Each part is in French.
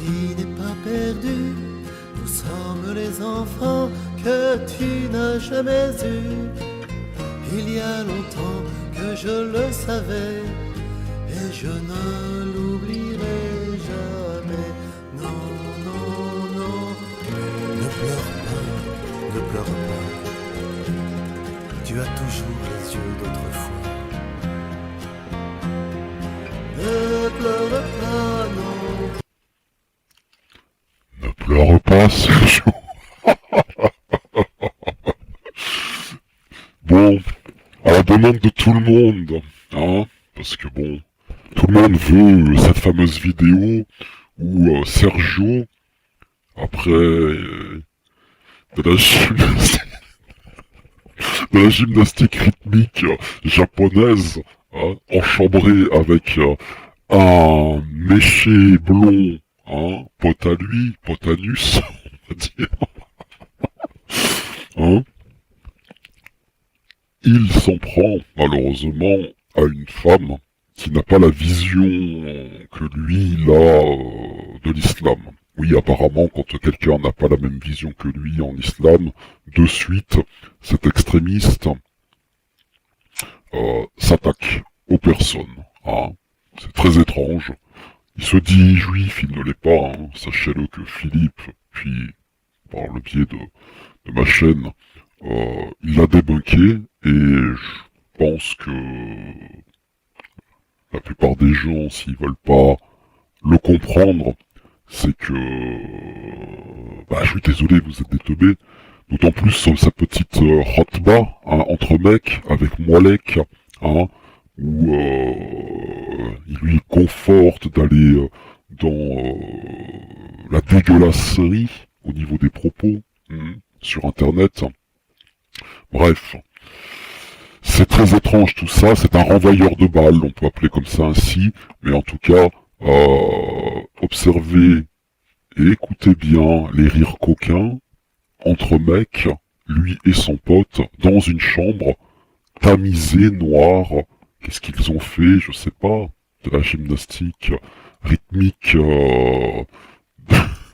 vie n'est pas perdue, nous sommes les enfants que tu n'as jamais eus. Il y a longtemps que je le savais, et je ne l'oublierai jamais. Non, non, non, ne pleure pas, ne pleure pas. Tu as toujours les yeux d'autrefois. Ne pleure pas, non. Ne pleure pas, Sergio. Bon, à la demande de tout le monde, hein, parce que bon, tout le monde veut cette fameuse vidéo où Sergio, après de la gymnastique rythmique japonaise, hein, enchambrée avec un méché blond, hein, pote à lui, potanus, on va dire, hein, il s'en prend malheureusement à une femme qui n'a pas la vision que lui il a de l'islam. Oui, apparemment, quand quelqu'un n'a pas la même vision que lui en islam, de suite, cet extrémiste s'attaque aux personnes. Hein. C'est très étrange. Il se dit juif, il ne l'est pas. Hein. Sachez-le que Philippe, puis par le biais de ma chaîne, il l'a débunké, et je pense que la plupart des gens, s'ils veulent pas le comprendre, c'est que... Bah, je suis désolé, vous êtes des teubés. D'autant plus sur sa petite khotba, hein, entre mecs, avec Moalek, hein, où il lui conforte d'aller dans la dégueulasserie au niveau des propos sur Internet. Bref, c'est très étrange tout ça, c'est un renvoyeur de balles, on peut appeler comme ça ainsi, mais en tout cas, observez et écoutez bien les rires coquins entre mecs, lui et son pote, dans une chambre tamisée, noire. Qu'est-ce qu'ils ont fait? Je sais pas. De la gymnastique rythmique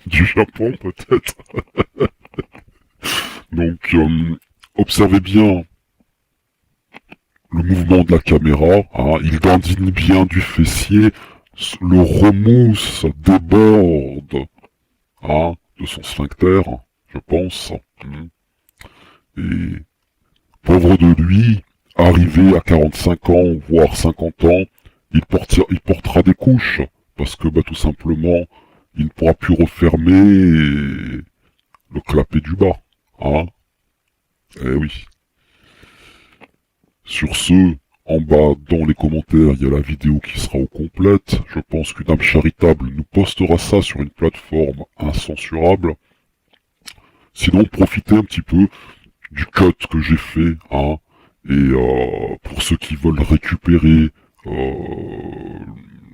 du Japon, peut-être. Donc, observez bien le mouvement de la caméra. Hein, il dandine bien du fessier. Le remousse déborde hein, de son sphincter, je pense. Et pauvre de lui, arrivé à 45 ans, voire 50 ans, il portera des couches, parce que bah, tout simplement, il ne pourra plus refermer le clapet du bas. Hein. Eh oui. Sur ce, en bas, dans les commentaires, il y a la vidéo qui sera au complète. Je pense qu'une âme charitable nous postera ça sur une plateforme incensurable. Sinon, profitez un petit peu du cut que j'ai fait, hein, et pour ceux qui veulent récupérer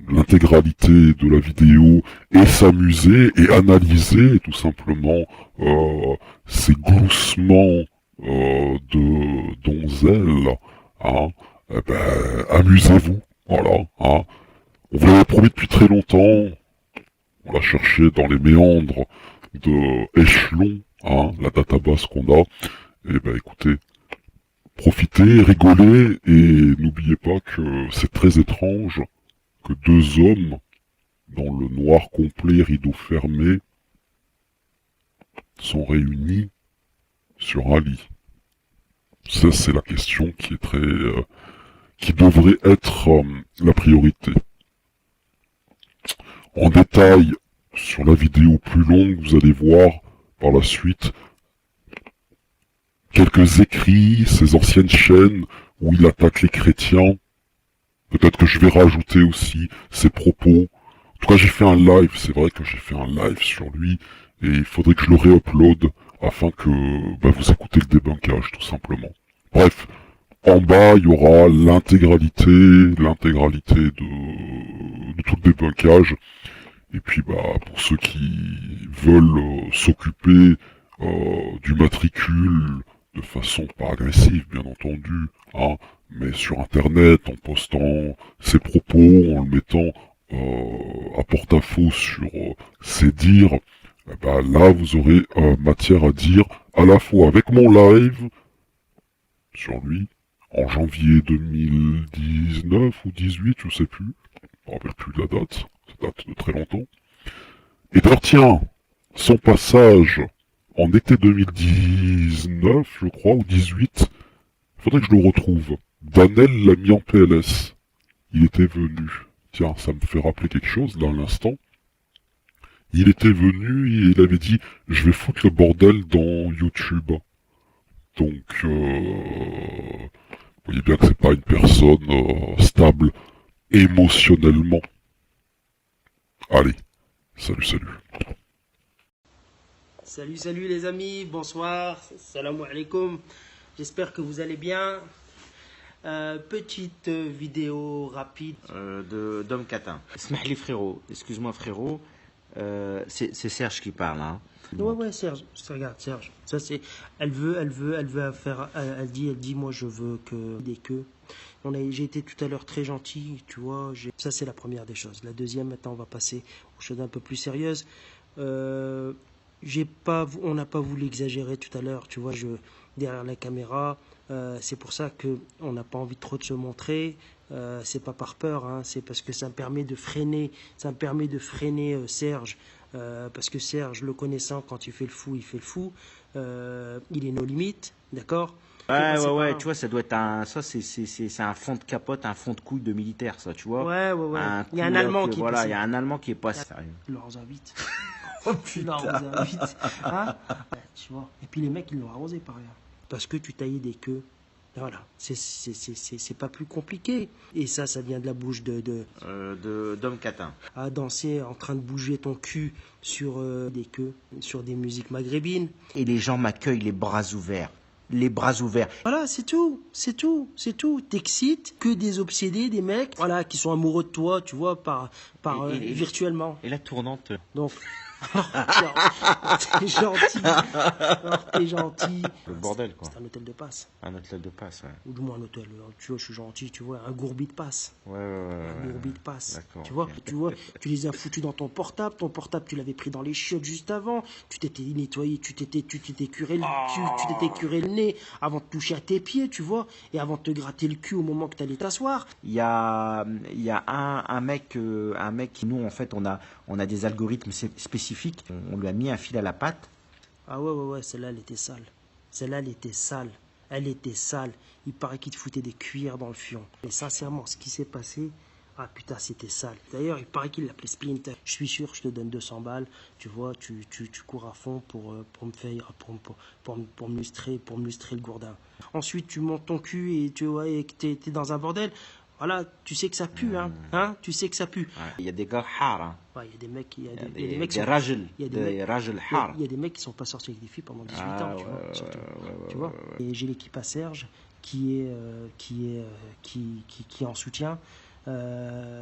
l'intégralité de la vidéo et s'amuser et analyser tout simplement ces gloussements de donzelles, hein, eh ben, amusez-vous, voilà, hein. On vous l'avait promis depuis très longtemps, on l'a cherché dans les méandres de Échelon, hein, la database qu'on a, et ben écoutez, profitez, rigolez, et n'oubliez pas que c'est très étrange que deux hommes, dans le noir complet, rideau fermé, sont réunis sur un lit. Ça, c'est la question qui est très... qui devrait être la priorité. En détail, sur la vidéo plus longue, vous allez voir par la suite quelques écrits, ses anciennes chaînes où il attaque les chrétiens. Peut-être que je vais rajouter aussi ses propos. En tout cas, j'ai fait un live, c'est vrai que j'ai fait un live sur lui, et il faudrait que je le réupload afin que bah, vous écoutez le débunkage, tout simplement. Bref, en bas, il y aura l'intégralité de tout le débunkage. Et puis, bah, pour ceux qui veulent s'occuper du matricule de façon pas agressive, bien entendu, hein, mais sur Internet, en postant ses propos, en le mettant à porte-à-faux sur ses dires, eh ben là vous aurez matière à dire à la fois avec mon live sur lui en janvier 2019 ou 18, je sais plus, je me rappelle plus de la date, ça date de très longtemps. Et d'ailleurs tiens, son passage en été 2019, je crois, ou 18, faudrait que je le retrouve. Danel l'a mis en PLS. Il était venu. Tiens, ça me fait rappeler quelque chose, là, à l'instant. Il était venu et il avait dit « Je vais foutre le bordel dans YouTube ». Donc, vous voyez bien que c'est pas une personne stable émotionnellement. Allez, salut, salut. Salut les amis, bonsoir, salam alaikum, j'espère que vous allez bien. Petite vidéo rapide de Dom Catin. Smahli frérot, excuse-moi frérot, c'est Serge qui parle. Hein. Ouais Serge, regarde Serge, ça c'est, elle veut faire, elle dit moi je veux que des queues. J'ai été tout à l'heure très gentil, tu vois, ça c'est la première des choses. La deuxième, maintenant on va passer aux choses un peu plus sérieuses. On n'a pas voulu exagérer tout à l'heure, tu vois, derrière la caméra, c'est pour ça qu'on n'a pas envie trop de se montrer, c'est pas par peur, hein, c'est parce que ça me permet de freiner, Serge, parce que Serge, le connaissant, quand il fait le fou, il est nos limites, d'accord? Ouais, tu vois, ça doit être c'est un fond de capote, un fond de couille de militaire, ça, tu vois. Ouais. Il y a un Allemand qui est passé. Voilà, il y a un Allemand qui est pas sérieux. Leurs invites. Oh putain. Leurs invites. Hein, ouais, tu vois. Et puis les mecs, ils l'ont arrosé par rien. Parce que tu taillais des queues. Voilà. C'est pas plus compliqué. Et ça vient de la bouche de Dom Catin. À danser en train de bouger ton cul sur des queues, sur des musiques maghrébines. Et les gens m'accueillent les bras ouverts. Les bras ouverts. Voilà, c'est tout. T'excites que des obsédés, des mecs, voilà, qui sont amoureux de toi, tu vois, virtuellement. Et la tournante. Donc, t'es gentil. T'es gentil. Le bordel, quoi. C'est un hôtel de passe. Un hôtel de passe, ouais. Ou du moins un hôtel, tu vois, je suis gentil, tu vois, un gourbi de passe. Ouais. Un gourbi de passe. D'accord. Tu vois, tu les as foutus dans ton portable tu l'avais pris dans les chiottes juste avant, tu t'étais nettoyé, tu t'étais curé le nez avant de toucher à tes pieds, tu vois, et avant de te gratter le cul au moment que tu allais t'asseoir. Il y a un mec qui, nous, en fait, on a des algorithmes spécifiques. On lui a mis un fil à la patte. Ah ouais, celle-là, elle était sale. Elle était sale. Il paraît qu'il te foutait des cuillères dans le fion. Et sincèrement, ce qui s'est passé, ah putain, c'était sale. D'ailleurs, il paraît qu'il l'appelait Splinter. Je suis sûr, je te donne 200 balles. Tu vois, tu cours à fond pour me lustrer le gourdin. Ensuite, tu montes ton cul et tu vois, et que t'es dans un bordel. Voilà, tu sais que ça pue, hein, tu sais que ça pue. Il y a des gars hard, hein. Ouais, il y a des mecs, des rajel hard. Il y a des mecs qui sont pas sortis avec des filles pendant 18 ans, tu vois, surtout. Tu vois. Et j'ai l'équipe à Serge qui est en soutien, tu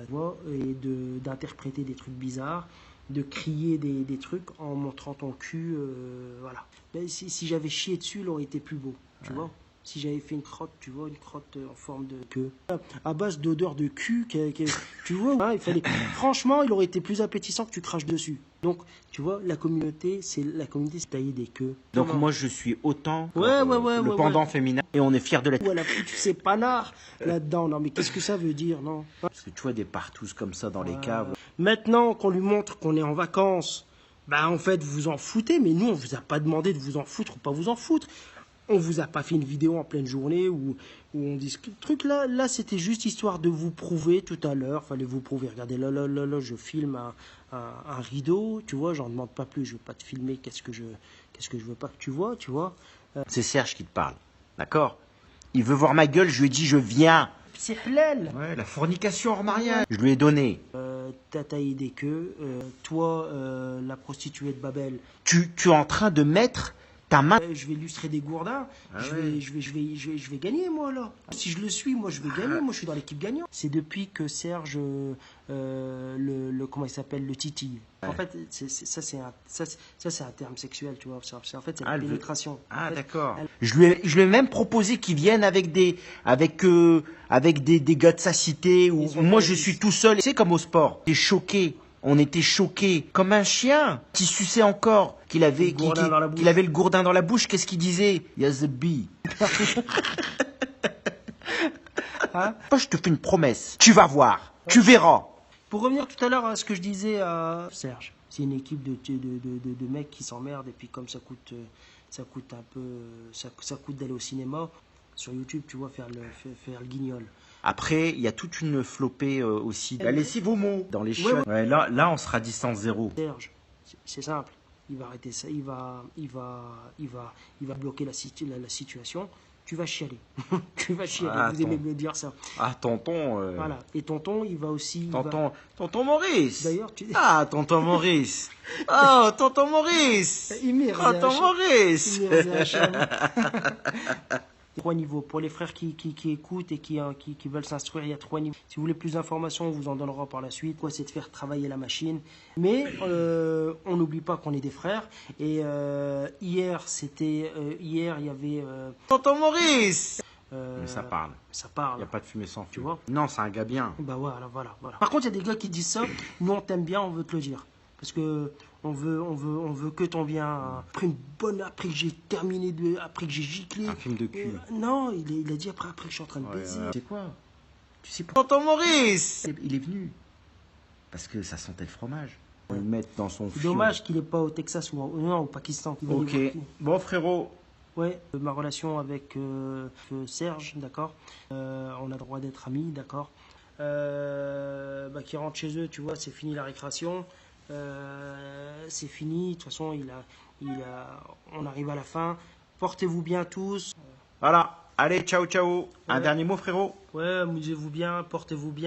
vois, et d'interpréter des trucs bizarres, de crier des trucs en montrant ton cul, voilà. Mais si j'avais chié dessus, il aurait été plus beau, tu vois. Si j'avais fait une crotte, tu vois, une crotte en forme de queue, à base d'odeur de cul, tu vois, hein, franchement, il aurait été plus appétissant que tu craches dessus. Donc, tu vois, la communauté, c'est tailler des queues. Donc moi, je suis autant le pendant féminin, et on est fiers de l'être. Voilà, tu sais panard là-dedans. Non, mais qu'est-ce que ça veut dire, non? Parce que tu vois des partous comme ça dans les caves. Maintenant qu'on lui montre qu'on est en vacances, bah en fait, vous vous en foutez, mais nous, on vous a pas demandé de vous en foutre ou pas vous en foutre. On vous a pas fait une vidéo en pleine journée où on discute. Le truc là, c'était juste histoire de vous prouver tout à l'heure. Fallait vous prouver. Regardez, là, je filme un rideau, tu vois. J'en demande pas plus. Je veux pas te filmer. Qu'est-ce que je veux pas que tu vois. C'est Serge qui te parle, d'accord? Il veut voir ma gueule. Je lui ai dit, je viens. C'est halal. Ouais, la fornication hors mariage. Je lui ai donné. T'as taillé des queues. Toi, la prostituée de Babel. Tu es en train de mettre Ta main. Je vais illustrer des gourdins. Ah je, ouais. vais, je vais gagner, moi, là. Si je le suis, moi, je vais gagner. Moi, je suis dans l'équipe gagnante. C'est depuis que Serge, comment il s'appelle, le titille. En fait, ça, c'est un terme sexuel, tu vois. En fait, c'est la pénétration. Ah, En fait, d'accord. Je lui ai même proposé qu'il vienne avec des gars de sa cité, ou Ils ont moi pas je dit. suis tout seul. C'est comme au sport. T'es choqué. On était choqués, comme un chien qui suçait encore, qu'il avait, Le gourdin dans la bouche. qu'il avait le gourdin dans la bouche. Qu'est-ce qu'il disait? Yes, the bee. Hein? Moi, je te fais une promesse. Tu vas voir. Tu verras. Pour revenir tout à l'heure à ce que je disais à Serge, c'est une équipe de mecs qui s'emmerdent et puis comme ça coûte un peu, ça coûte d'aller au cinéma, sur YouTube, tu vois, faire le guignol. Après, il y a toute une flopée aussi. La lessive homo dans les chiottes. Ouais, là, on sera distance zéro. Serge, c'est simple, il va arrêter ça, il va bloquer la situation. Tu vas chialer. Tu vas chialer. Ah, vous aimez me dire ça. Ah, tonton. Voilà. Et tonton, il va aussi. Tonton Maurice. D'ailleurs, Ah, tonton Maurice. Oh, tonton Maurice. Il mérite. Tonton Maurice. Trois niveaux. Pour les frères qui écoutent et qui veulent s'instruire, il y a 3 niveaux. Si vous voulez plus d'informations, on vous en donnera par la suite. Quoi, c'est de faire travailler la machine. Mais on n'oublie pas qu'on est des frères. Et hier, il y avait. Tonton Maurice. Mais ça parle. Ça Il parle. n'y a pas de fumée sans feu. Tu vois? Non, c'est un gars bien. Bah voilà. Par contre, il y a des gars qui disent ça. Nous, on t'aime bien, on veut te le dire. Parce que on veut que ton bien. Après que j'ai terminé, après que j'ai giclé. Un film de cul. Non, il a dit après que je suis en train de baiser. Tu sais quoi? Tu sais pas. Tonton Maurice. Il est venu. Parce que ça sentait le fromage. On le met dans son C'est fion. dommage qu'il n'est pas au Texas ou non, au Pakistan. Il va Ok. aller voir. Bon, frérot. Ouais, ma relation avec Serge, d'accord. On a droit d'être amis, d'accord. Qui rentrent chez eux, tu vois, c'est fini la récréation. C'est fini. De toute façon, on arrive à la fin. Portez-vous bien tous. Voilà. Allez, ciao, ciao. Un Ouais. dernier mot, frérot. Ouais, amusez-vous bien, portez-vous bien.